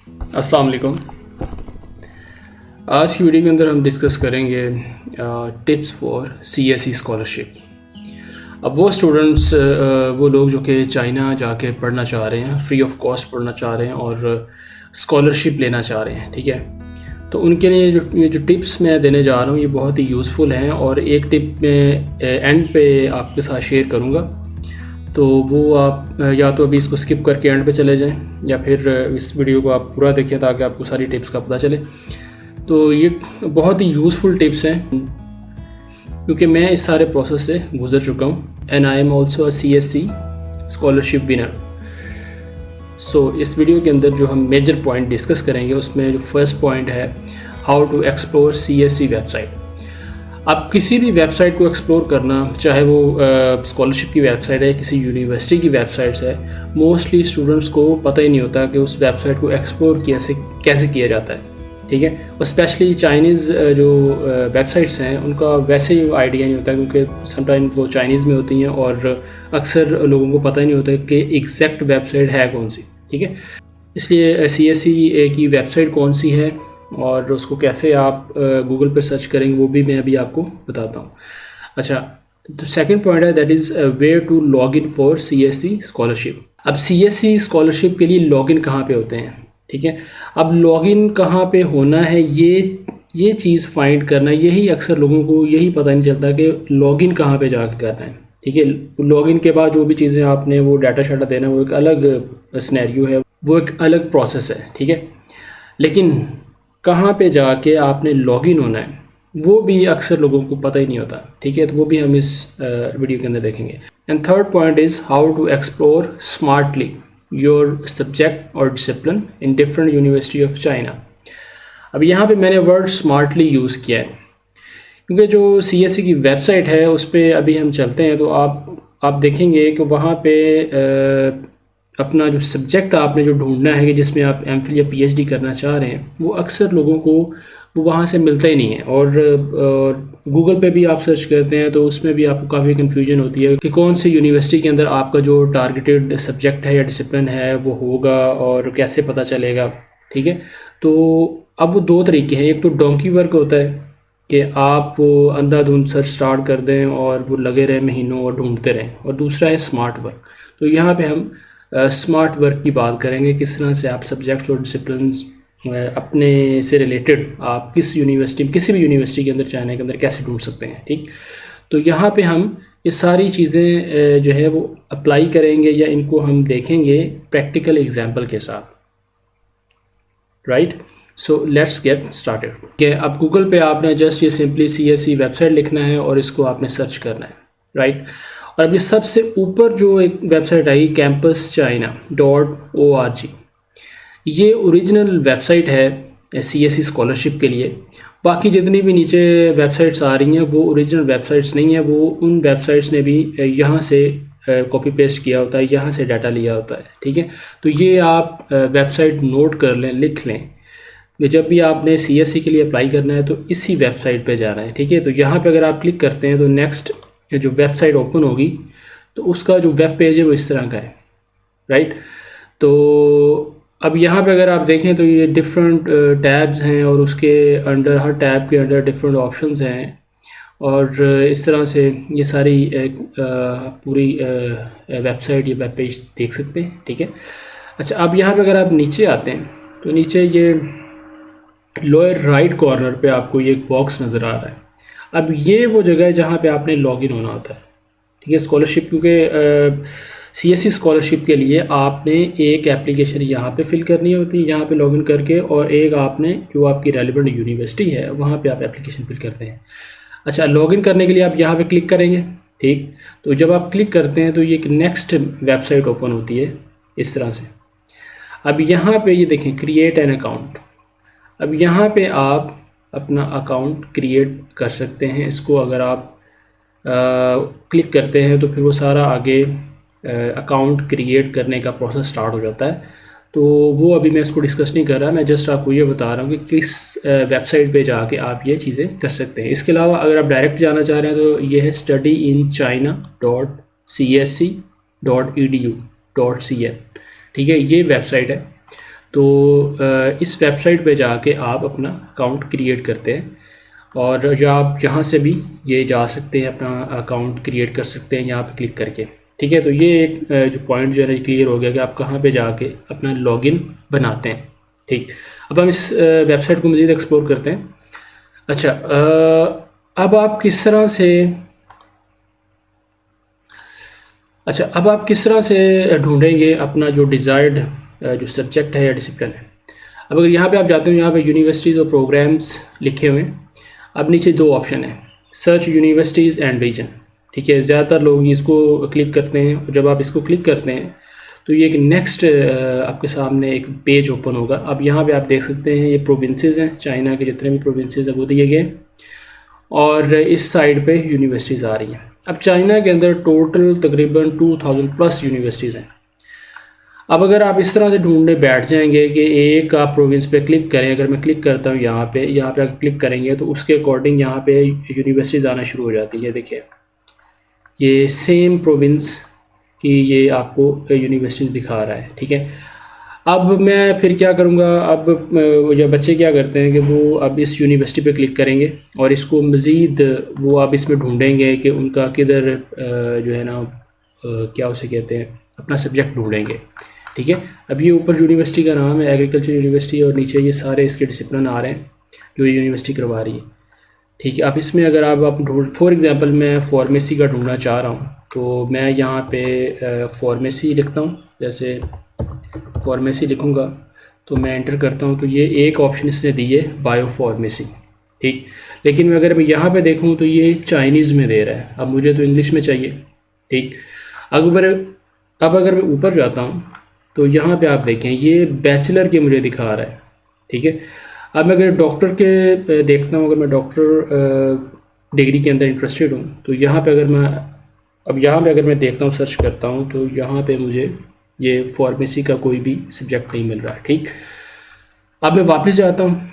अस्सलाम वालेकुम। आज की वीडियो के अंदर हम डिस्कस करेंगे टिप्स फॉर सीएसई स्कॉलरशिप। अब वो स्टूडेंट्स वो लोग जो कि चाइना जाके पढ़ना चाह रहे हैं, फ्री ऑफ कॉस्ट पढ़ना चाह रहे हैं और स्कॉलरशिप लेना चाह रहे हैं, ठीक है। तो उनके लिए ये जो टिप्स मैं देने जा रहा हूँ ये बहुत ही यूज़फुल हैं और एक टिप मैं एंड पे आपके साथ शेयर करूँगा। तो वो आप या तो अभी इसको स्किप करके एंड पे चले जाएं या फिर इस वीडियो को आप पूरा देखें ताकि आपको सारी टिप्स का पता चले। तो ये बहुत ही यूज़फुल टिप्स हैं क्योंकि मैं इस सारे प्रोसेस से गुजर चुका हूँ and I am also a CSE scholarship winner. So इस वीडियो के अंदर जो हम मेजर पॉइंट डिस्कस करेंगे उसमें जो फर्स्ट पॉइंट है how to explore CSE website. आप किसी भी वेबसाइट को एक्सप्लोर करना, चाहे वो स्कॉलरशिप की वेबसाइट है, किसी यूनिवर्सिटी की वेबसाइट्स है, मोस्टली स्टूडेंट्स को पता ही नहीं होता कि उस वेबसाइट को एक्सप्लोर कैसे किया जाता है, ठीक है। और स्पेशली चाइनीज़ जो वेबसाइट्स हैं उनका वैसे ही आइडिया नहीं होता क्योंकि समटाइम वो चाइनीज़ में होती हैं और अक्सर लोगों को पता ही नहीं होता कि एग्जैक्ट वेबसाइट है कौन सी, ठीक है। इसलिए CSE की वेबसाइट कौन सी है और उसको कैसे आप गूगल पर सर्च करेंगे वो भी मैं अभी आपको बताता हूँ। अच्छा, तो सेकंड पॉइंट है that is where to log in for CSE scholarship. अब CSE स्कॉलरशिप के लिए लॉगिन कहाँ पे होते हैं, ठीक है। अब लॉगिन कहाँ पे होना है ये चीज़ फाइंड करना, यही अक्सर लोगों को यही पता नहीं चलता कि लॉगिन कहाँ पे जाकर करना है, ठीक है। लॉगिन के बाद जो भी चीज़ें आपने वो डाटा शाटा देना वो एक अलग सिनेरियो है, वो एक अलग प्रोसेस है, ठीक है। लेकिन कहाँ पे जाके आपने लॉगिन होना है वो भी अक्सर लोगों को पता ही नहीं होता, ठीक है। तो वो भी हम इस वीडियो के अंदर देखेंगे। And third point is how to explore smartly your subject और discipline in different university of China. अब यहाँ पे मैंने वर्ड स्मार्टली यूज़ किया है क्योंकि जो CSE की वेबसाइट है उस पर अभी हम चलते हैं तो आप देखेंगे कि वहाँ पे अपना जो सब्जेक्ट आपने जो ढूंढना है कि जिसमें आप MPhil या PhD करना चाह रहे हैं वो अक्सर लोगों को वो वहाँ से मिलता ही नहीं है। और गूगल पे भी आप सर्च करते हैं तो उसमें भी आपको काफ़ी कन्फ्यूजन होती है कि कौन सी यूनिवर्सिटी के अंदर आपका जो टारगेटेड सब्जेक्ट है या डिसिप्लिन है वो होगा और कैसे पता चलेगा, ठीक है। तो अब वो दो तरीके हैं, एक तो डोंकी वर्क होता है कि आप वो अंधाधुंध सर्च स्टार्ट कर दें और वो लगे रहे महीनों और ढूंढते रहें, और दूसरा है स्मार्ट वर्क। तो यहाँ पे हम स्मार्ट वर्क की बात करेंगे, किस तरह से आप सब्जेक्ट्स और डिसिप्लिन्स अपने से रिलेटेड आप किसी भी यूनिवर्सिटी के अंदर चाइना के अंदर कैसे ढूंढ सकते हैं, ठीक। तो यहाँ पे हम ये सारी चीज़ें जो है वो अप्लाई करेंगे या इनको हम देखेंगे प्रैक्टिकल एग्जाम्पल के साथ, right. So let's get started. कि अब गूगल पे आपने जस्ट ये सिंपली CSE वेबसाइट लिखना है और इसको आपने सर्च करना है, राइट। और अभी सबसे ऊपर जो एक वेबसाइट आई campuschina.org, ये ओरिजिनल वेबसाइट है CSE स्कॉलरशिप के लिए। बाकी जितनी भी नीचे वेबसाइट्स आ रही हैं वो ओरिजिनल वेबसाइट्स नहीं है, वो उन वेबसाइट्स ने भी यहाँ से कॉपी पेस्ट किया होता है, यहाँ से डाटा लिया होता है, ठीक है। तो ये आप वेबसाइट नोट कर लें, लिख लें कि जब भी आपने CSE के लिए अप्लाई करना है तो इसी वेबसाइट पे जाना है, ठीक है। तो यहाँ पे अगर आप क्लिक करते हैं तो नेक्स्ट जो वेबसाइट ओपन होगी तो उसका जो वेब पेज है वो इस तरह का है, राइट। तो अब यहाँ पे अगर आप देखें तो ये डिफरेंट टैब्स हैं और उसके अंडर हर टैब के अंडर डिफरेंट ऑप्शंस हैं और इस तरह से ये सारी पूरी वेबसाइट या वेब पेज देख सकते हैं, ठीक है। अच्छा, अब यहाँ पे अगर आप नीचे आते हैं तो नीचे ये लोअर राइट कॉर्नर पे आपको ये एक बॉक्स नज़र आ रहा है। अब ये वो जगह है जहाँ पे आपने लॉगिन होना होता है, ठीक है। स्कॉलरशिप, क्योंकि CSE स्कॉलरशिप के लिए आपने एक एप्लीकेशन यहाँ पे फिल करनी होती है यहाँ पे लॉगिन करके, और एक आपने जो आपकी रेलिवेंट यूनिवर्सिटी है वहाँ पे आप एप्लीकेशन फिल करते हैं। अच्छा, लॉगिन करने के लिए आप यहाँ पे क्लिक करेंगे, ठीक। तो जब आप क्लिक करते हैं तो ये एक नेक्स्ट वेबसाइट ओपन होती है इस तरह से। अब यहाँ पे ये देखें क्रिएट एन अकाउंट। अब यहाँ पे आप अपना अकाउंट क्रिएट कर सकते हैं। इसको अगर आप क्लिक करते हैं तो फिर वो सारा आगे अकाउंट क्रिएट करने का प्रोसेस स्टार्ट हो जाता है। तो वो अभी मैं इसको डिस्कस नहीं कर रहा, मैं जस्ट आपको ये बता रहा हूँ कि किस वेबसाइट पे जाके आप ये चीज़ें कर सकते हैं। इसके अलावा अगर आप डायरेक्ट जाना चाह रहे हैं तो ये है studyinchina.csc.edu.cn, ठीक है, ये वेबसाइट है। तो इस वेबसाइट पे जाके आप अपना अकाउंट क्रिएट करते हैं और या आप यहाँ से भी ये जा सकते हैं, अपना अकाउंट क्रिएट कर सकते हैं यहाँ पे क्लिक करके। ठीक है, तो ये एक जो पॉइंट जो है क्लियर हो गया कि आप कहाँ पे जाके अपना लॉगिन बनाते हैं। ठीक, अब हम इस वेबसाइट को मज़ीद एक्सप्लोर करते हैं। अच्छा, अब आप किस तरह से ढूंढेंगे अपना जो डिज़ायर्ड जो सब्जेक्ट है या डिसिप्लिन है। अब अगर यहाँ पे आप जाते हो, यहाँ पे यूनिवर्सिटीज़ और प्रोग्राम्स लिखे हुए हैं। अब नीचे दो ऑप्शन है, सर्च यूनिवर्सिटीज़ एंड रीजन। ठीक है, ज़्यादातर लोग इसको क्लिक करते हैं और जब आप इसको क्लिक करते हैं तो ये एक नेक्स्ट आपके सामने एक पेज ओपन होगा। अब यहाँ पे आप देख सकते हैं ये प्रोविंसेस हैं, चाइना के जितने भी प्रोविंसेस हैं वो दिए गए और इस साइड पे यूनिवर्सिटीज़ आ रही हैं। अब चाइना के अंदर टोटल तकरीबन 2000 प्लस यूनिवर्सिटीज़ हैं। अब अगर आप इस तरह से ढूंढने बैठ जाएंगे कि एक आप प्रोविंस पे क्लिक करें, अगर मैं क्लिक करता हूँ यहाँ पे अगर क्लिक करेंगे तो उसके अकॉर्डिंग यहाँ पे यूनिवर्सिटीज़ आना शुरू हो जाती है। देखिए ये सेम प्रोविंस की ये आपको यूनिवर्सिटीज़ दिखा रहा है। ठीक है, अब मैं फिर क्या करूँगा, अब जो बच्चे क्या करते हैं कि वो अब इस यूनिवर्सिटी पे क्लिक करेंगे और इसको मज़ीद वो अब इसमें ढूंढेंगे कि उनका किधर जो है ना क्या उसे कहते हैं, अपना सब्जेक्ट ढूंढेंगे। ठीक है, अब ये ऊपर यूनिवर्सिटी का नाम है एग्रीकल्चर यूनिवर्सिटी और नीचे ये सारे इसके डिसिप्लिन आ रहे हैं जो यूनिवर्सिटी करवा रही है। ठीक है, अब इसमें अगर आप ढूंढ, फॉर एग्ज़ाम्पल मैं फार्मेसी का ढूंढना चाह रहा हूँ तो मैं यहाँ पे फार्मेसी लिखता हूँ। जैसे फार्मेसी लिखूँगा तो मैं एंटर करता हूँ तो ये एक ऑप्शन इसने दी है बायो फार्मेसी। ठीक, लेकिन अगर मैं यहाँ पे देखूँ तो ये चाइनीज़ में दे रहा है, अब मुझे तो इंग्लिश में चाहिए। ठीक, अब अगर मैं ऊपर जाता हूँ तो यहाँ पे आप देखें ये बैचलर के मुझे दिखा रहा है। ठीक है, अब मैं अगर डॉक्टर के देखता हूँ, अगर मैं डॉक्टर डिग्री के अंदर इंटरेस्टेड हूँ तो यहाँ पे अगर मैं देखता हूँ, सर्च करता हूँ तो यहाँ पे मुझे ये फार्मेसी का कोई भी सब्जेक्ट नहीं मिल रहा है। ठीक, अब मैं वापस जाता हूँ,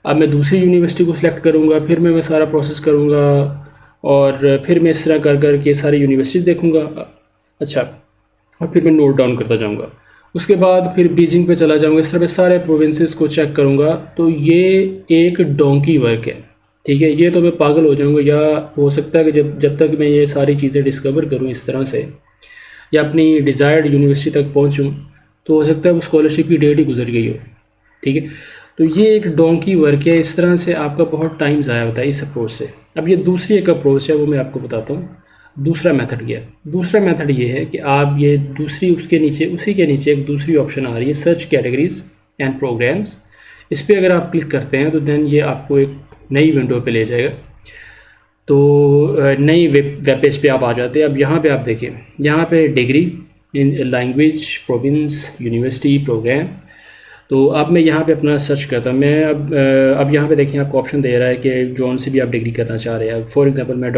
अब मैं दूसरी यूनिवर्सिटी को सिलेक्ट करूँगा, फिर मैं सारा प्रोसेस करूँगा और फिर मैं इस तरह कर के सारी यूनिवर्सिटीज़ देखूँगा। अच्छा, और फिर मैं नोट डाउन करता जाऊँगा, उसके बाद फिर बीजिंग पे चला जाऊँगा, इस तरह मैं सारे प्रोविंसेस को चेक करूँगा। तो ये एक डोंकी वर्क है। ठीक है, ये तो मैं पागल हो जाऊँगा, या हो सकता है कि जब तक मैं ये सारी चीज़ें डिस्कवर करूँ इस तरह से या अपनी डिज़ायर्ड यूनिवर्सिटी तक पहुँचूँ तो हो सकता है वो स्कॉलरशिप की डेट ही गुजर गई हो। ठीक है, तो ये एक डोंकी वर्क है, इस तरह से आपका बहुत टाइम ज़ाया होता है इस अप्रोच से। अब ये दूसरी एक अप्रोच है, वो मैं आपको बताता हूँ। दूसरा मेथड ये है कि आप ये दूसरी उसी के नीचे एक दूसरी ऑप्शन आ रही है, सर्च कैटेगरीज एंड प्रोग्राम्स। इस पर अगर आप क्लिक करते हैं तो देन ये आपको एक नई विंडो पे ले जाएगा। तो नई वेब पेज पे आप आ जाते हैं। अब यहाँ पे आप देखें, यहाँ पे degree in language, province, university, programme. तो अब मैं यहाँ पे अपना सर्च करता हूँ। मैं अब यहाँ पे देखें आपको ऑप्शन दे रहा है कि जौन से भी आप डिग्री करना चाह रहे हैं। फॉर एग्जांपल मैं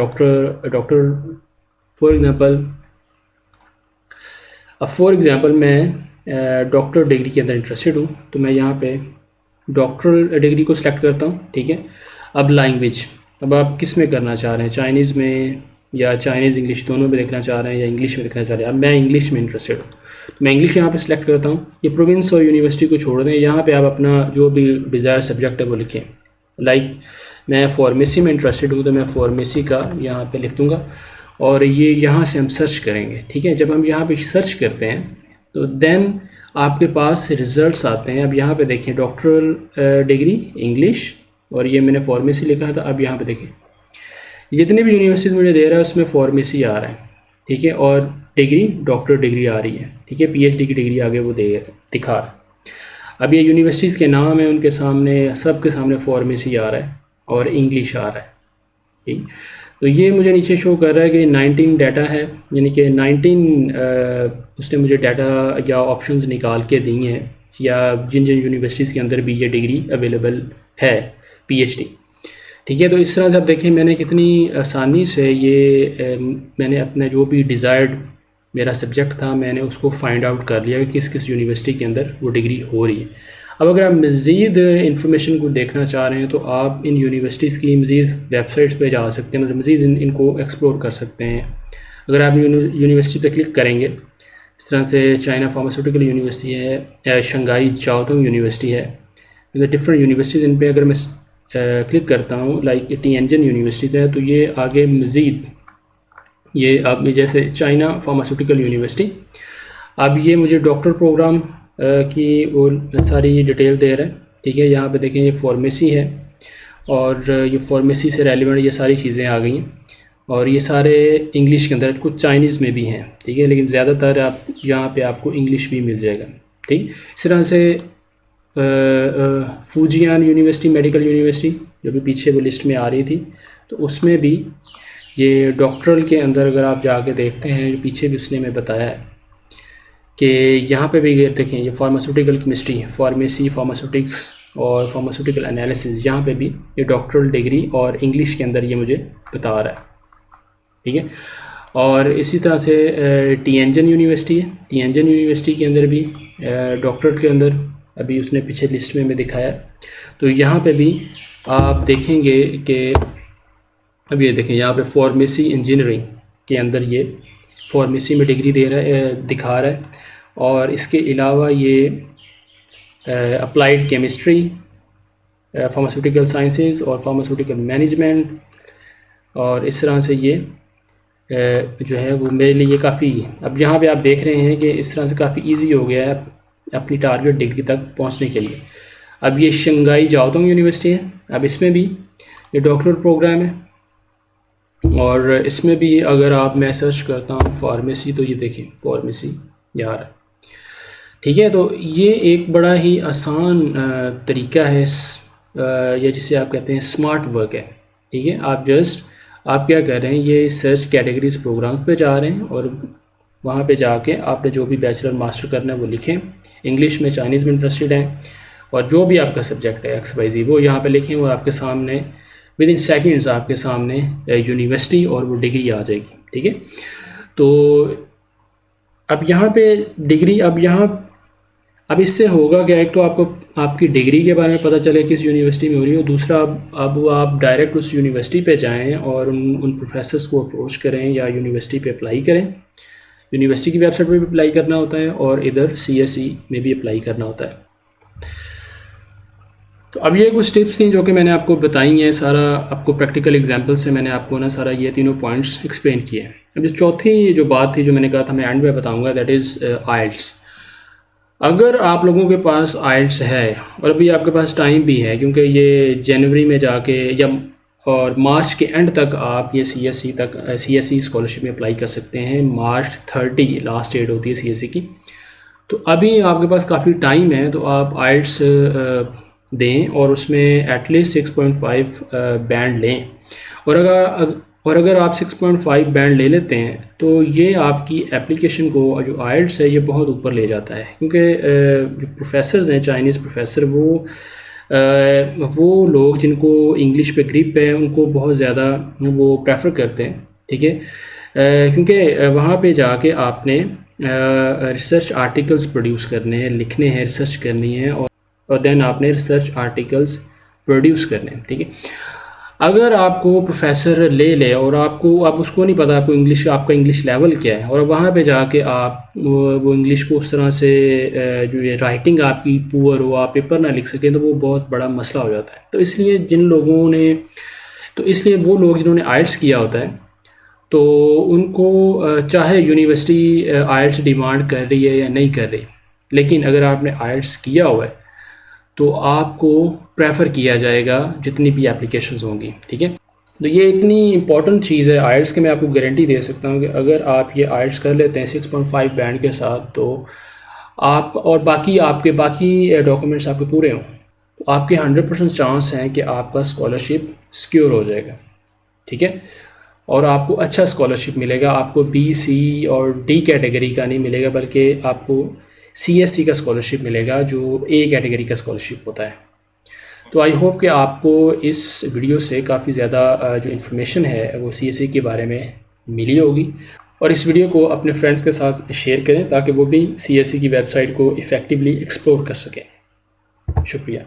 डॉक्टर डिग्री के अंदर इंटरेस्टेड हूँ तो मैं यहाँ पे डॉक्टरल डिग्री को सिलेक्ट करता हूँ। ठीक है, अब लैंग्वेज, अब आप किस में करना चाह रहे हैं, चाइनीज़ में या चाइनीज़ इंग्लिश दोनों में देखना चाह रहे हैं या इंग्लिश में देखना चाह रहे हैं। अब मैं इंग्लिश में इंटरेस्टेड हूँ तो मैं इंग्लिश यहाँ पे सिलेक्ट करता हूँ। ये प्रोविंस और यूनिवर्सिटी को छोड़ दें, यहाँ पे आप अपना जो भी डिज़ायर सब्जेक्ट है वो लिखें। लाइक मैं फार्मेसी में इंटरेस्टेड हूँ तो मैं फार्मेसी का यहाँ पे लिख दूँगा और ये यहाँ से हम सर्च करेंगे। ठीक है, जब हम यहाँ पे सर्च करते हैं तो देन आपके पास रिज़ल्ट्स आते हैं। अब यहाँ पे देखें डॉक्टरल डिग्री इंग्लिश और ये मैंने फार्मेसी लिखा था। अब यहाँ पे देखें जितने भी यूनिवर्सिटीज़ मुझे दे रहा है उसमें फार्मेसी आ रहा है। ठीक है, और डिग्री डॉक्टर डिग्री आ रही है। ठीक है, पीएचडी की डिग्री आगे वो दिखा रहा है। अब ये यूनिवर्सिटीज़ के नाम है, उनके सामने सबके सामने फार्मेसी आ रहा है और इंग्लिश आ रहा है। ठीक, तो ये मुझे नीचे शो कर रहा है कि 19 डाटा है, यानी कि 19 उसने मुझे डाटा या ऑप्शंस निकाल के दी हैं या जिन यूनिवर्सिटीज़ के अंदर भी ये डिग्री अवेलेबल है पीएचडी। ठीक है, तो इस तरह से आप देखें मैंने कितनी आसानी से ये मैंने अपना जो भी डिज़ायर्ड मेरा सब्जेक्ट था मैंने उसको फाइंड आउट कर लिया कि किस किस यूनिवर्सिटी के अंदर वो डिग्री हो रही है। अब अगर आप मज़ीद इंफॉर्मेशन को देखना चाह रहे हैं तो आप इन यूनिवर्सिटीज़ की मज़ीद वेबसाइट्स पे जा सकते हैं, मतलब मज़ीद इनको एक्सप्लोर कर सकते हैं। अगर आप यूनिवर्सिटी पे क्लिक करेंगे इस तरह से चाइना फार्मास्यूटिकल यूनिवर्सिटी है, शंघाई चाओतोंग यूनिवर्सिटी है। डिफरेंट यूनिवर्सिटीज़ इन पे अगर मैं क्लिक करता हूँ, लाइक टिएनजिन यूनिवर्सिटी है, तो ये आगे मज़ीद ये अब जैसे चाइना फार्मास्यूटिकल यूनिवर्सिटी, अब ये मुझे डॉक्टर प्रोग्राम की वो सारी डिटेल दे रहा है। ठीक है, यहाँ पे देखें ये फार्मेसी है और ये फार्मेसी से रेलिवेंट ये सारी चीज़ें आ गई हैं और ये सारे इंग्लिश के अंदर, कुछ चाइनीज़ में भी हैं। ठीक है, लेकिन ज़्यादातर आप यहाँ पे आपको इंग्लिश भी मिल जाएगा। ठीक, इस तरह से फूजियान यूनिवर्सिटी, मेडिकल यूनिवर्सिटी जो भी पीछे वो लिस्ट में आ रही थी, तो उसमें भी ये डॉक्टरल के अंदर अगर आप जाके देखते हैं, पीछे भी उसने में बताया है कि यहाँ पे भी देखें ये फार्मास्यूटिकल केमिस्ट्री, फार्मेसी, फार्मास्यूटिक्स और फार्मास्यूटिकल एनालिसिस, यहाँ पे भी ये डॉक्टरल डिग्री और इंग्लिश के अंदर ये मुझे बता रहा है। ठीक है, और इसी तरह से टिएनजिन यूनिवर्सिटी है, टिएनजिन यूनिवर्सिटी के अंदर भी डॉक्टर के अंदर अभी उसने पीछे लिस्ट में दिखाया। तो यहाँ पे भी आप देखेंगे कि अब ये देखें यहाँ पे फार्मेसी इंजीनियरिंग के अंदर ये फार्मेसी में डिग्री दे रहा है, दिखा रहा है। और इसके अलावा ये अप्लाइड केमिस्ट्री, फार्मास्यूटिकल साइंसेस और फार्मास्यूटिकल मैनेजमेंट, और इस तरह से ये जो है वो मेरे लिए काफ़ी, अब यहाँ पे आप देख रहे हैं कि इस तरह से काफ़ी इजी हो गया है अपनी टारगेट डिग्री तक पहुँचने के लिए। अब ये शंघाई चाओतोंग यूनिवर्सिटी है, अब इसमें भी ये डॉक्टरल प्रोग्राम है और इसमें भी अगर आप मैं सर्च करता हूँ फार्मेसी, तो ये देखें फार्मेसी यहाँ रहा है। ठीक है, तो ये एक बड़ा ही आसान तरीका है या जिसे आप कहते हैं स्मार्ट वर्क है। ठीक है, आप क्या कर रहे हैं, ये सर्च कैटेगरीज प्रोग्राम पे जा रहे हैं और वहाँ पे जाके आपने जो भी बैचलर मास्टर करना है वो लिखें, इंग्लिश में, चाइनीज़ में इंटरेस्टेड हैं और जो भी आपका सब्जेक्ट है XYZ वो यहाँ पे लिखें और आपके सामने विद इन सेकेंड्स आपके सामने यूनिवर्सिटी और वो डिग्री आ जाएगी। ठीक है, तो अब यहाँ पे डिग्री, अब इससे होगा क्या, एक तो आपको आपकी डिग्री के बारे में पता चले किस यूनिवर्सिटी में हो रही है, और दूसरा अब आप डायरेक्ट उस यूनिवर्सिटी पे जाएं और उन प्रोफेसर्स को अप्रोच करें या यूनिवर्सिटी पे अप्लाई करें। यूनिवर्सिटी की वेबसाइट पे भी अप्लाई करना होता है और इधर CSE में भी अप्लाई करना होता है। तो अब ये कुछ टिप्स थी जो कि मैंने आपको बताई हैं, सारा आपको प्रैक्टिकल एग्जांपल से मैंने आपको ना सारा ये तीनों पॉइंट्स एक्सप्लेन किए हैं। अब जो चौथी जो बात थी जो मैंने कहा था मैं एंड में बताऊंगा, दैट इज़ IELTS। अगर आप लोगों के पास IELTS है और अभी आपके पास टाइम भी है, क्योंकि ये जनवरी में जाके या और मार्च के एंड तक आप ये CSE स्कॉलरशिप में अप्लाई कर सकते हैं। मार्च 30 लास्ट डेट होती है CSE की, तो अभी आपके पास काफ़ी टाइम है, तो आप IELTS दें और उसमें एटलीस्ट 6.5 बैंड लें। और अगर आप 6.5 बैंड ले लेते हैं तो ये आपकी एप्लीकेशन को जो IELTS है ये बहुत ऊपर ले जाता है, क्योंकि जो प्रोफेसर्स हैं, चाइनीज़ प्रोफेसर, वो लोग जिनको इंग्लिश पे ग्रिप है उनको बहुत ज़्यादा वो प्रेफर करते हैं। ठीक है, क्योंकि वहाँ पे जाके आपने रिसर्च आर्टिकल्स प्रोड्यूस करने हैं, लिखने हैं, रिसर्च करनी है और देन आपने रिसर्च आर्टिकल्स प्रोड्यूस करने हैं। ठीक है, अगर आपको प्रोफेसर ले और आप उसको नहीं पता आपका इंग्लिश लेवल क्या है, और वहाँ पे जाके आप वो इंग्लिश को उस तरह से जो ये राइटिंग आपकी पुअर हो, आप पेपर ना लिख सकें, तो वो बहुत बड़ा मसला हो जाता है। तो इसलिए वो लोग जिन्होंने IELTS किया होता है, तो उनको चाहे यूनिवर्सिटी IELTS डिमांड कर रही है या नहीं कर रही, लेकिन अगर आपने IELTS किया हुआ है तो आपको प्रेफर किया जाएगा जितनी भी एप्लीकेशंस होंगी। ठीक है, तो ये इतनी इंपॉर्टेंट चीज़ है IELTS की, मैं आपको गारंटी दे सकता हूँ कि अगर आप ये IELTS कर लेते हैं 6.5 बैंड के साथ, तो आप और बाकी डॉक्यूमेंट्स आपके पूरे हों, तो आपके 100% चांस हैं कि आपका स्कॉलरशिप सिक्योर हो जाएगा। ठीक है, और आपको अच्छा स्कॉलरशिप मिलेगा, आपको B, C और D कैटेगरी का नहीं मिलेगा, बल्कि आपको CSE का स्कॉलरशिप मिलेगा जो A कैटेगरी का स्कॉलरशिप होता है। तो आई होप कि आपको इस वीडियो से काफ़ी ज़्यादा जो इन्फॉर्मेशन है वो CSE के बारे में मिली होगी, और इस वीडियो को अपने फ्रेंड्स के साथ शेयर करें ताकि वो भी CSE की वेबसाइट को इफ़ेक्टिवली एक्सप्लोर कर सकें। शुक्रिया।